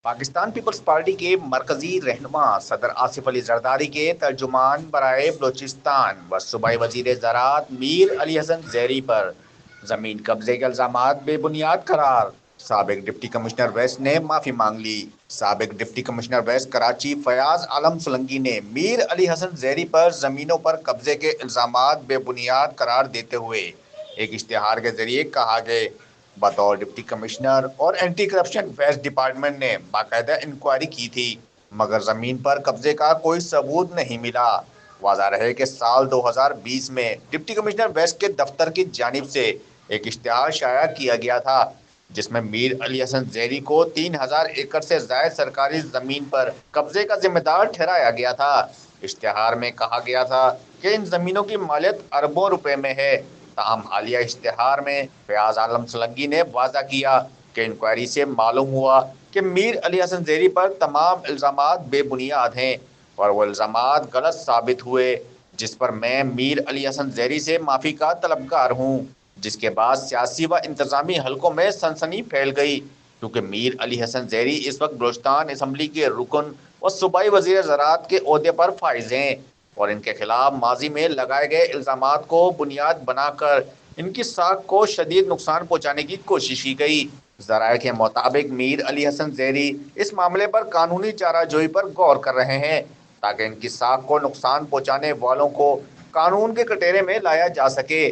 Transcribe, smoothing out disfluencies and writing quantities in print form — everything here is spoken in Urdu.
پاکستان پیپلز پارٹی کے مرکزی رہنما صدر آصف علی زرداری کے ترجمان برائے بلوچستان و صوبائی وزیر زراعت میر علی حسن زیری پر زمین قبضے کے الزامات بے بنیاد قرار۔ سابق ڈپٹی کمشنر ویسٹ نے معافی مانگ لی۔ سابق deputy commissioner west Karachi Fayyaz Alam Solangi نے میر علی حسن زیری پر زمینوں پر قبضے کے الزامات بے بنیاد قرار دیتے ہوئے ایک اشتہار کے ذریعے کہا کہ بطور ڈپٹی کمشنر اور اینٹی کرپشن ویسٹ ڈپارٹمنٹ نے باقاعدہ انکوائری کی تھی مگر زمین پر قبضے کا کوئی ثبوت نہیں ملا۔ واضح رہے کہ سال 2020 میں ڈپٹی کمشنر ویسٹ کے دفتر کی جانب سے ایک اشتہار شائع کیا گیا تھا جس میں میر علی حسن زیری کو 3000 ایکڑ سے زائد سرکاری زمین پر قبضے کا ذمہ دار ٹھہرایا گیا تھا۔ اشتہار میں کہا گیا تھا کہ ان زمینوں کی مالیت اربوں روپے میں ہے، تاہم حالیہ اشتہار میں فیاض عالم سولنگی نے واضح کیا کہ انکوائری سے معلوم ہوا کہ میر علی حسن زیری پر تمام الزامات بے بنیاد ہیں اور وہ الزامات غلط ثابت ہوئے، جس پر میں میر علی حسن زیری سے معافی کا طلبگار ہوں۔ جس کے بعد سیاسی و انتظامی حلقوں میں سنسنی پھیل گئی کیونکہ میر علی حسن زیری اس وقت بلوچستان اسمبلی کے رکن اور صوبائی وزیر زراعت کے عہدے پر فائز ہیں اور ان کے خلاف ماضی میں لگائے گئے الزامات کو بنیاد بنا کر ان کی ساکھ کو شدید نقصان پہنچانے کی کوشش کی گئی۔ ذرائع کے مطابق میر علی حسن زیری اس معاملے پر قانونی چارہ جوئی پر غور کر رہے ہیں تاکہ ان کی ساکھ کو نقصان پہنچانے والوں کو قانون کے کٹہرے میں لایا جا سکے۔